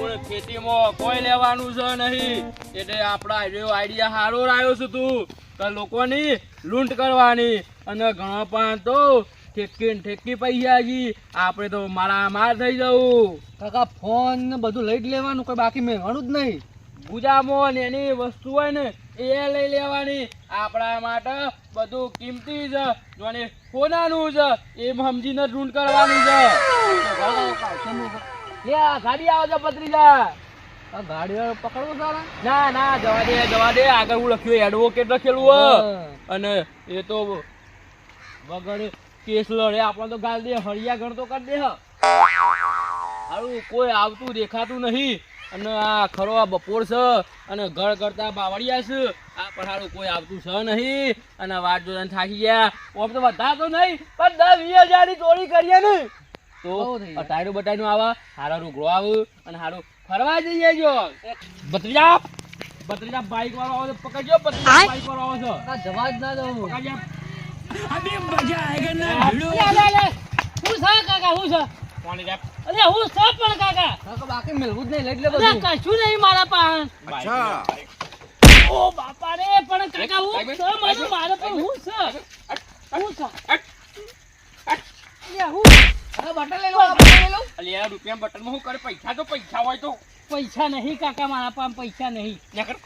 લૂણ ખેતીમાં કોઈ લેવાનું છે નહીં એટલે આપણા આઈડિયા સારો આવ્યો છે તું કે લોકોની લૂંટ કરવાની અને ઘણા પણ તો ઠેકી પૈસા જી આપણે તો માર થઈ જવું કાકા ફોન ને બધું લઈ જ લેવાનું, કોઈ બાકી મેળવાનું જ નહીં. પૂજામાં એની વસ્તુ હોય ને એ લઈ લેવાની. આપણા માટે બધું કિંમતી છે, જોને કોનાનું છે એમ સમજીને લૂંટ કરવાની છે. લે આ ગાડી આવે છે ભત્રીજા. આ ગાડી પકડવું સારા? ના ના જવા દે આગળ હું લખ્યું એડવોકેટ લખેલું હોય અને એ તો વગર કેસ લડે આપણે તો ગાલ દે હળિયા ગણતો કરી દે. હારું કોઈ આવતું દેખાતું નહીં અને આ ખરો આ બપોર છે અને ઘર કરતા બાવળિયા છે આ પણ હારું કોઈ આવતું છે નહીં અને વાત જોઈને થાકી ગયા. આમ તો બધા તો નહીં પણ 10-20 હજારની ચોરી કરીએ ને તો અટાયરું બટાયરું આવે હારો રૂગડો આવે અને હારું ફરવા જઈએ. જો ભત્રીજા બાઈક વાળો આવે પકડજો. ભત્રીજા બાઈક વાળો આવે છે જવા જ ના દઉં. પકડજો. अभी मजा आएगा ना भिड़ो હું છે કાકા, હું છે? કોની રે અરે હું છે પણ કાકા. કાકા બાકી મેળવું જ નહીં, લઈ લે બધું. કશું નહીં મારા પાસે. અચ્છા ઓ બાપા રે, પણ કાકા હું છે મારા પણ હું છે. બટન લઈ લો, બટન લઈ લો. અલ્યા રૂપિયા બટનમાં શું કરે? પૈસા તો પૈસા હોય તો પૈસા નહીં કાકા મારા પાસે, પૈસા નહીં. ના કર.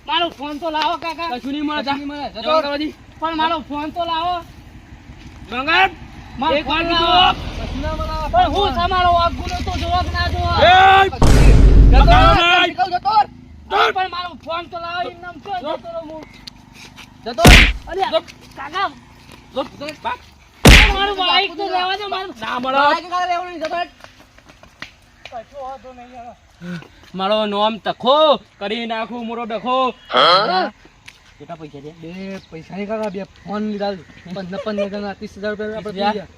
મારો ફોન તો લાવો કાકા. કશું નહીં મળે. પણ મારો ફોન તો લાવો. ગંગા મારો ફોન લાવો. પણ હું તમારો વાગુનો તો જોવા કે ના જોવા? પણ મારો ફોન તો લાવો. એમ નામ શું જતો રહું હું? અરે કાકા મારું બાઈક તો લેવા દે. મારું ના મળે. કશો વાંધો નહીં યાર. મારો નોમ તખો કરી નાખું મોરો ડખો. કેટલા પૈસા છે? બે પૈસા નહીં કાકા, બે ફોન લીધા 15,000 30,000 રૂપિયા આપણે થઈ ગયા.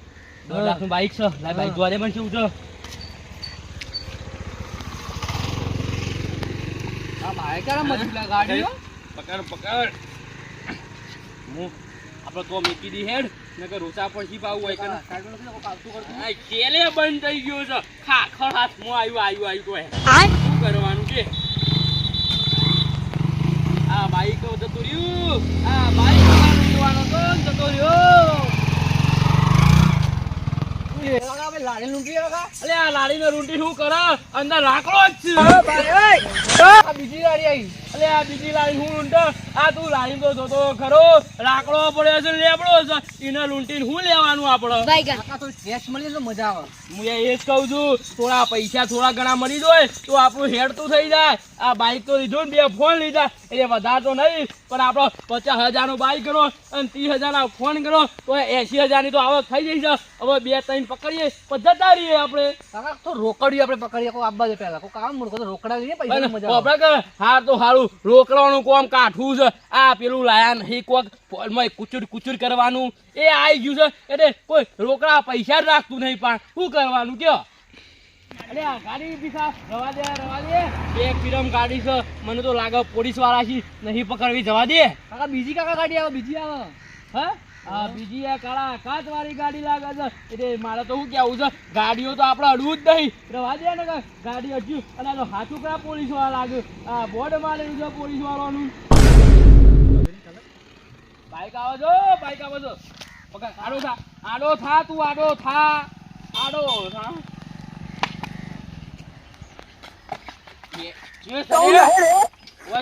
2 લાખનું બાઈક છે. લાય બાઈક જોવા દે મને શું છે. આ બાઈક આ મજબૂત ગાડી હો. પકડ હું આપણે તો મૂકી દી હેડ નકર રોચા પછી પાવું હોય કે આ કેલે બંધ થઈ ગયો છે. ખાખર હાથમાં આવ્યું તો શું કરવાનું છે? આ બાઈક જતું રહ્યું. આ બાઈક જોવાનો તો જતો રહ્યો. લાડી લૂંટી અલે આ લાડીને રૂંટી શું કરે? અંદર લાકડો જ છે. બીજી ગાડી આવી. અલે આ બીજી લાડી હું લૂંટો? આ તું લાડી તો જોતો ખરો લાકડો પડ્યો છે, લેબડો છે, એને લૂંટીને શું લેવાનું આપણે? કાકા તો કેશ મળી તો મજા આવે. હું એ જ કહું છું, થોડા પૈસા થોડા ઘણા મળી જાય તો આપણું હેડતું થઈ જાય. આ બાઈક તો લીધું ને 2 ફોન લીધા એટલે વધારે તો નહીં પણ આપણો 50,000નો બાઈક કરો અને 30,000ના ફોન કરો તો 80,000ની તો આવક થઈ જઈ છે. હવે 2-3 પકડીએ પછી જતા રહીએ આપણે. કાકા તો રોકડીએ આપણે પકડીએ. કોઈ આપવા દે પહેલા કોઈ કામ મૂળ તો રોકડા લઈએ પૈસા મજા આવે. આપણે કે હાર તો સારું રોકડાનું કોમ કાઠું છે. આ પેલું લાયા નહીં કોક ફોનમાં કુચુર કરવાનું એ આવી ગયું છે એટલે કોઈ રોકડા પૈસા જ રાખતું નહીં. પણ શું કરવાનું કયો? અરે આ ગાડી પીસા રવા દે. એક ફિરમ ગાડી છે, મને તો લાગે પોલીસ વાળા છે નહીં પકડવી. જવા દે કાકા. બીજી કાકા ગાડી આવે, બીજી આવે. હા આ બીજી આ કાળા કાચ વાળી ગાડી લાગે છે એટલે મારે તો શું કેવું છે, ગાડીઓ તો આપણે અડવું જ નહીં. રવા દે ને ગાડી અડ્યું અને તો હાથું કયા પોલીસ વાળા લાગે. આ બોર્ડ મારેલું છે પોલીસ વાળાનું. બાઈક આવે છે. પકડ. આડો થા તું. આડો થા.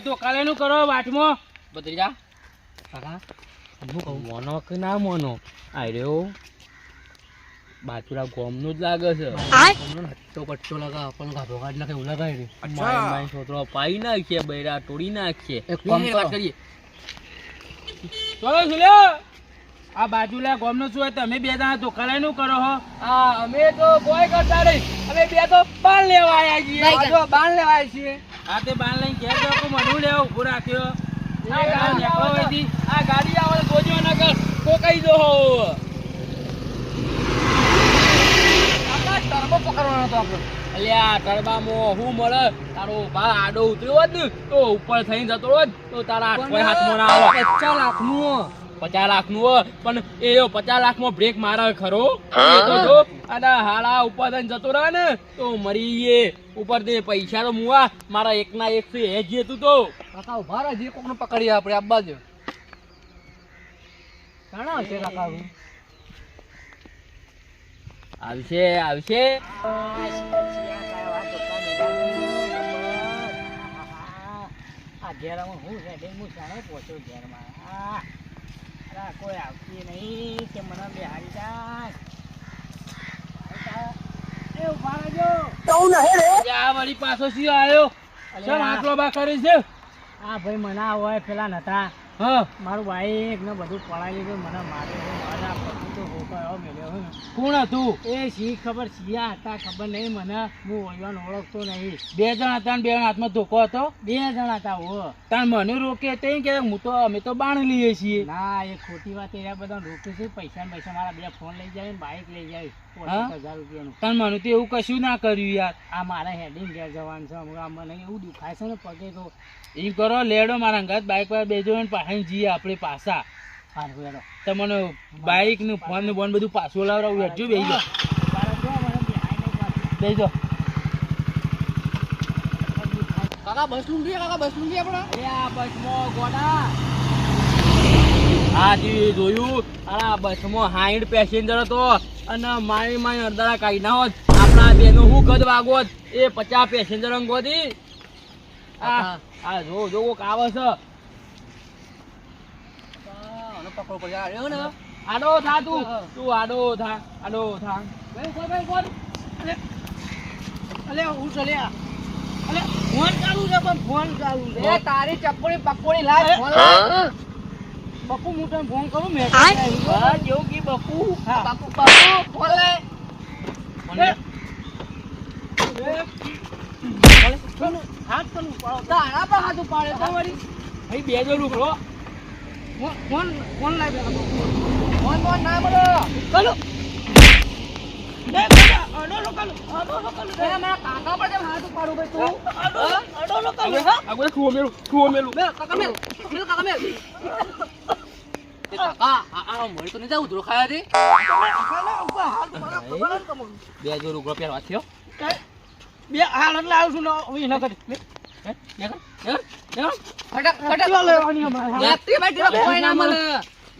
તો કાલે નું કરો વાટમાં બદરીજા. કાકા મોનો કે ના મોનો આ રહ્યો બાચુડા ગોમનું જ લાગે છે. હટ્ટો પટ્ટો લગા પણ ગાભો કાઢ નાખે એવું લગાય રે. માય છોકરો પાઈ નાખીએ, બૈરા તોડી નાખીએ. એક કામ કરો. કરીએ ચલો સુલ્યો. આ બાજુલા ગોમનો શું હોય તમે 2 જણા તો કાલે નું કરો હો. આ અમે તો કોઈ કરતા નહીં. અમે 2 તો બાણ લેવા આવ્યા છીએ. બાણ લેવા આવ્યા છીએ. આ તે બાણ લઈને ઘેર જાવ તો મનું લેવા ઉભો રાખ્યો. આ ગાડી આવે તો જોજો નગર તો કહી દો. તો આપણે અલ્યા ટરબામાં હું મળે તારો ભા આડો ઉતર્યો હોત ને તો ઉપર થઈને જતો હોત તો તારા હાથમાં ના આવે 50 લાખનું 50 લાખનું હોય પણ એ 50 લાખમાં બ્રેક મારે ખરો એ તો જો અને હાડા ઉપર થઈને જતો રહે ને તો મરી ગયે ઉપર તે પૈસા તો મુવા મારા એકના એક થી એ જ તું તો કાકા ઉભા રહે જે કોકને પકડીએ આપણે આબા જ ઘણા છે કાકા આવશે આવશે આ ઘેરમાં હું છે હું સારો પહોંચ્યો ઘેરમાં કોઈ આવતી નહીં કે મને બેહારી જાય એ ઉભા રહેજો આ વળી પાછો શી આવ્યો સર આટલો બા કરી છે આ ભાઈ મને હોય પેલા નતા હા મારું બાઈક ને બધું પડાવી લીધું મને મારે મારા પતિ તો હોકાયો મેલ્યો હોય ને કોણ હતું એ શી ખબર શિયા હતા ખબર નહીં મને હું ઓળવાનો ઓળખતો નહીં 2 જણ હતા ને 2 હાથમાં ધોકો હતો 2 જણા હતા હો તાર મને રોકે તે કે હું તો અમે તો બાણ લઈએ છીએ ના એ ખોટી વાત એ બધા રોકે છે પૈસા ને પૈસા મારા 2 ફોન લઈ જાય ને બાઈક લઈ જાય 50,000 રૂપિયાનું તાર મને તો એવું કશું ના કર્યું યાર આ મારે હેડિંગ ઘેર જવાનું છે હમણાં મને એવું દુખાય છે ને પગે તો એમ કરો લેડો મારા અંગાત બાઈક પર બેજો ને પાછળ જઈએ આપણે પાછા હારું હેડો તમને બાઈક નું ફોન નું બોન બધું પાછું લાવરાવું હેઠજો બેસી જાઓ બેસી જાઓ કાકા બસ નું ગયા આપણે આ બસમાં ગોડા હા જી જોયું આ બસમાં 60 પેસેન્જર હતો અને મારી અડધા કાઢી ના હોત આપણા બેનો હું કદ વાગોત એ 50 પેસેન્જર અંગોથી આ જો કોક આવે છે પકડો પડે આવ્યો ને આડો થા તું આડો થા અલે હું ચલે અલે ફોન ચાલુ છે પણ ફોન ચાલુ છે એ તારી ચપ્પડી પકોડી લાય ફોન લાય બપુ હું તને ફોન કરું મે હા જેવું કી બપુ હા બાપુ ફોન લાય હાથ ચાલુ પાડો તારા પર હાથ ઉપાડે તો વળી ભાઈ બેજો રૂકરો ફોન લાય ફોન ના બોલો ચાલો મારા કાકા પર જેમ હાથ ઉપાડું ભાઈ તું આગળ ખુઓ મેલું કાકા મેલ કાકા આ મળી તો નહીં જાવ ઉધરો ખાયા દે બેજો રૂકરો પહેરવા થયો બે હાલ એટલે આવું છું ને ન કરી ફટક લેવાની અમારે એક્ટિવા બેઠી કોઈ ના મળે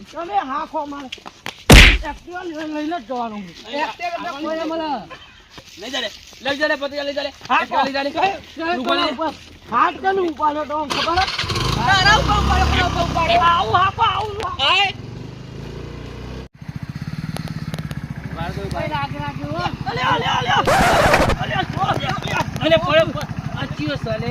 તમે હાખો મારે એક્ટિવા લઈને જ જવાનું એક્ટિવા કોઈ ના મળે લઈ જા રે પતિ લઈ જા રે લઈ જા રે હાથ ચાલુ ઉપાડો તો ખબર તારા ઉપર ઉપાડો આવું હાકો આવું માર કોઈ ભાઈ રાખ્યો અલે પડે અચ્યો સલે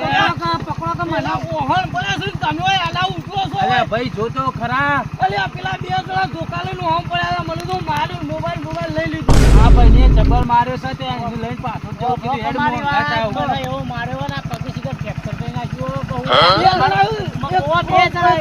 પકડો કે મને ઓહણ પડે છે તમે આલા ઉઠો છો અલે ભાઈ જો તો ખરા અલે પેલા 2 જણા ધોકા લઈને હોમ પડ્યા મને તો માર્યો મોબાઈલ લઈ લીધો આ ભાઈ ને જબર માર્યો છે તે લઈને પાછો જાવ કીધું હેડ મોં ગાતા એવો માર્યો ના પગે સીધા ફ્રેક્ચર કરી નાખ્યો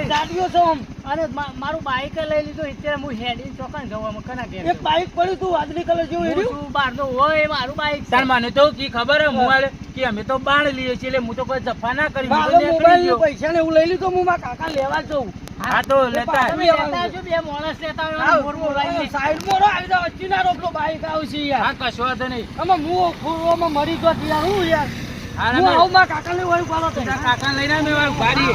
ગાડીઓ છો અને મારું બાઈક લઈ લીધું અત્યારે હું હેડી ચોકન જવા મકના ઘેર એક બાઈક પડ્યું તું વાદળી કલર જેવું હેડ્યું તું બાર નો હોય મારું બાઈક તાર મને તો કી ખબર હે મોબાઈલ કે અમે તો બાણ લઈએ છીએ એટલે હું તો કોઈ જફા ના કરી મોબાઈલ પૈસા ને એવું લઈ લીધું હું મારા કાકા લેવા જઉં હા તો લેતા તમે લેતા આવજો બે માણસ લેતા આવ્યો મોર બોલાવી સાઈડ મોર આવી જાવ અચ્ચીના રોકલો બાઈક આવશે યાર હા કશો વાંધો નહીં આમાં હું ફૂરોમાં મરી ગયો યાર હું યાર હા હું આવું મારા કાકાને વળી પાલો તો કાકા લઈને મે ગાડી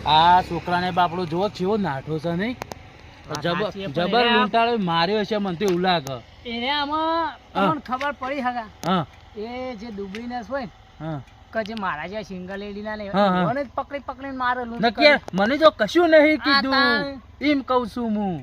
આ છોકરાને બાપડો જો કેવો નાઠો છે નહીં જબર લૂંટાળો માર્યો છે મને તો એવું લાગે એને આમાં તમને ખબર પડી હગા હા એ જે દુબળીનેસ હોય ને હા કે જે મારા જે સિંગલ લેડીના ને હા, હા. મને જ પકડીને મારે લૂંટ નક્કી મને તો કશું નહીં કીધું આ એમ કહું છું હું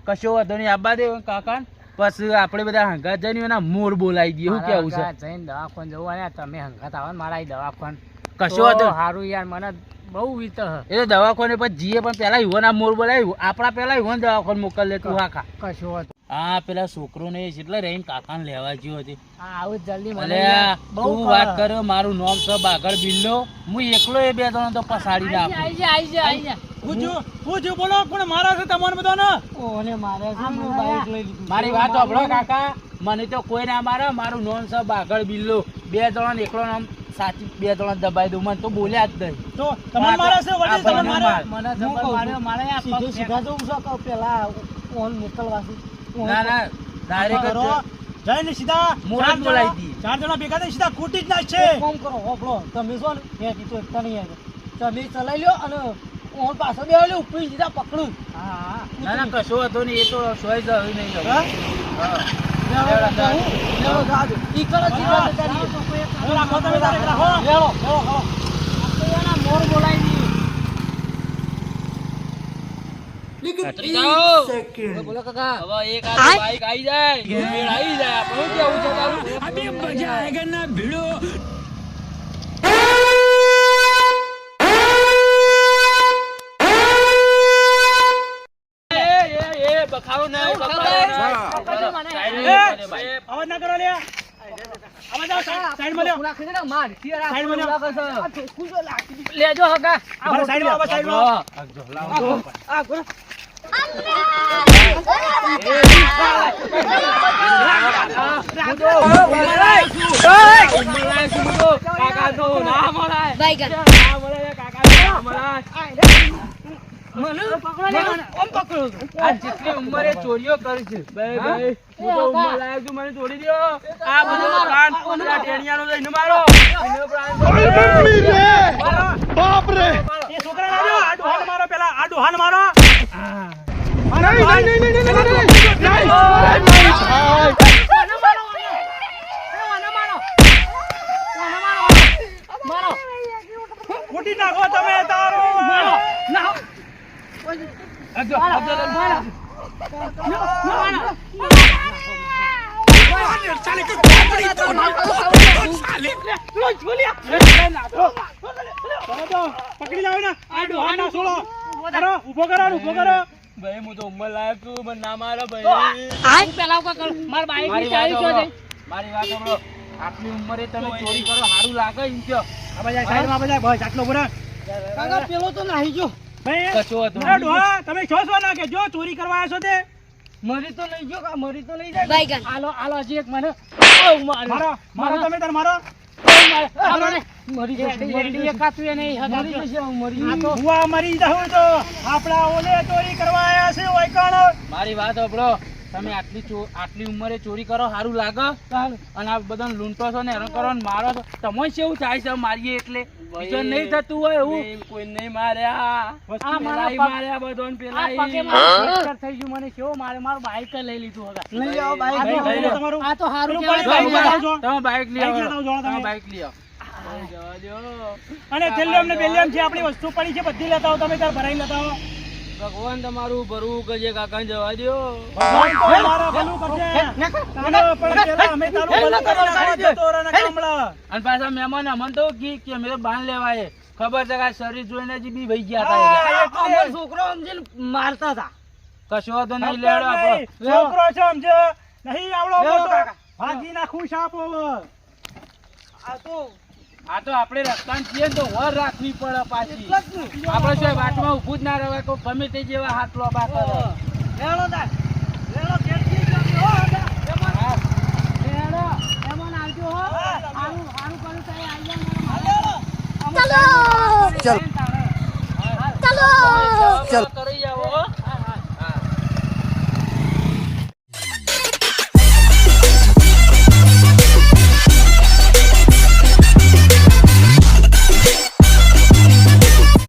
કશો વાંધો નહીં આબા દે કાકા પછી આપણે બધા હંગાત જઈને એના મોર બોલાવી દઈએ શું કેવું છે જઈને દવાખાને જવું અને તમે હંગાત આવો ને મારા દવાખાને કશો વાંધો સારું યાર મને બહુ વીત એ તો દવાખાને પછી જીએ પણ પેલા યુવાના મોર બોલાવી આપણા પેલા યુવાન દવાખાને મોકલ લે તું આખા કશો હતો હા પેલા છોકરો ને એટલે રહીને કાકાને લેવા ગયો હતી. આવું જલ્દી મને અલે યાર, બહુ તું ખરા. વાત કર્યો મારું નામ છે બાગડ બિલ્લો. હું એકલો એ બે જણો તો પસાડી નાખું. આઈ જા. પૂછ્યું બોલો કોણ મારા છે તમારે બધાને? ઓને મારે છે ને બાઈક લઈ લીધું. મારી વાત સાંભળો કાકા, મને તો કોઈ ના મારે. મારું નામ છે બાગડ બિલ્લો. બે જણા એકલો નામ સાચી બે જણા દબાઈ દઉં. મને તો બોલ્યા જ નહીં. તો તમારે મારા છે વડીલ, આ તમારે ભાઈને મારા? માર. મને જબર માર્યો, મારે આ પગ સીધા જવું છે કે પેલા ઓન મોકલવાથી? ના ના ડાયરેક્ટ કરો, જઈને સીધા મોઢું ચાર બોલાવી જણા- દી. ચાર જણા ભેગા થઈને સીધા કૂટી જ નાખશે. એક કામ કરો, હોભળો, તમે છો ને એ જીતો એકતા નહીં આવે. તમે ચલાવી લ્યો અને ઓન પાછો બેહો લ્યો, ઉપર સીધા પકડું. હા ના ના કશો હતો નહીં. એ તો સોય જ હવે નહીં જવું. હા? હા. લેવડો જાઉં, લેવડો જાજો. ઈ કરો જીવા જતા રહીએ. હવે રાખો તમે તારે રાખો. લેવડો, લેવડો. આ તો એના મોર બોલાવી દી. બોલો કાકા. હવે એક આ બાઈક આવી જાય મેળ આવી જાય આપણે શું કેવું છે તારું? अभी मजा आएगा ना भिड़ो. એ બખાડો નહીં, બખાડો પકડજો મને. નહીં. એ, ભાઈ. અવાજ ના કરો લે. અવાજ આવો, સાઈડમાં લ્યો. પૂરા ખીને માર. શિયાળા સાઈડમાં લ્યો. પૂરા કરશે. આ ઠેકું જો લાગતી. લેજો હગા. આ મારા સાઈડમાં આવો, સાઈડમાં આવો. આ ગોરા. મળાય શું બધું? કાકા તો ના મળાય. ના મળાય, કાકા તો ના મળાય. મને પકડો લે મને. ઓમ પકડો. આ જેટલી ઉંમરે ચોરીઓ કરી છે. ભાઈ, ભાઈ, હું તો ઉંમર લાયક છું, મને છોડી દ્યો. આ બધો પ્લાન પેલા ટેણિયાનો લઈને મારો. એનો પ્લાન એ છોકરા લાવજો. આ ડોહાને મારો પેલા. આ ડોહાને મારો. મારો. કૂટી નાખો તમે તારો. ના. પકડી લાવો ને. આ ડોહાને ના છોડો. કરો, ઊભો કરો, ઊભો કરો. ભાઈ, હું તો ઉંમર લાયક છું, મને ના મારો ભાઈ. હું પેલા કા કર. માર બાઈક ની ચાવી જો દે. મારી વાત સાંભળો. આટલી ઉંમરે તમે ચોરી કરો સારું લાગે એમ કયો. આ બાજુ આય, સાઈડમાં આ બાજુ આય. બસ આટલો ઉભો રહે. કાકા પેલો તો નાહી જો. ભાઈ, કશો હતો અરે ડોહા, તમે છો શું ના કે જો ચોરી કરવા આવ્યા છો તે મરી તો નહીં જો, મરી તો નહીં જાય. આલો આલો હજી એક મને. મારો મારો તમે તાર મારો. મરી જશે. મરી એકાતું એ નહીં હગા. મરી જશે મરી. આ તો હુઆ મરી જાવ તો આપડા ઓલે ચોરી કરવા આવ્યા છે ઓય કણ. મારી વાત સાંભળો. તમે આટલી ઉંમરે ચોરી કરો સારું લાગે અને આ બધા લૂંટો છો ને હેરાન કરો ને મારો છો. તમે કેવું થાય છે મારીએ એટલે બીજો નહીં થતું હોય એવું. ભાઈ, કોઈ નહીં માર્યા. આ મારા પેલાય માર્યા બધોને, પેલાય. પગે મારું ફ્રેક્ચર થઈ ગયું. મને કેવો મારે મારું બાઈક લઈ લીધું હગા. લઈ આવો બાઈક. આ તો ભાઈ, ભાઈ, તમારું. આ તો હારું પેલું કહેવાય. બાઈક લાવો છો. તમે બાઈક લઈ બાઈક આવો. લેતા આવો, તમે તમે. બાઈક લઈ આવો. જવા દ્યો. અને છેલ્લે અમને બેલિયમ છે આપણી વસ્તુ પડી છે બધી લેતા આવો તમે તાર ભરાઈ લેતા આવો. ભગવાન તમારું ભરવું કરજે, કાકા જવા દ્યો. ભગવાન તો મારા ભલું કરશે. ચાલો, પણ પેલા અમે તારું ભલું કરી નાખો, જતો રહે ને કામળા. અને પાછા મહેમાન અમને તો કે અમે તો બાંધ લેવાય. ખબર છે કે આ શરીર જોઈને જ બી વહી ગયા હતા. અમારો છોકરો સમજીને મારતા હતા. કશો તો નહીં લેડો ખબર નહીં. આપણો. છોકરો છે સમજે નહીં આવડો લેવો મોટો. કાકા. ભાગી નાખું સાપ હવે. આ તો આ તો આપણે રસ્તામાં છીએ ને તો વર રાખવી પડે પાછી. એટલા જ નહીં. આપણે શું વાટમાં ઊભું જ ના રહેવાય. કોઈ ગમે તે જેવા હાથ લોબા કરે. લેણો તાર. લેણો કેટલી જમી હો હગા. એમાં લેણો. એમાં આવજો હો. હારું હારું કરું તો એ આવી જાય મારા. ચલો. ચલો. ચલો.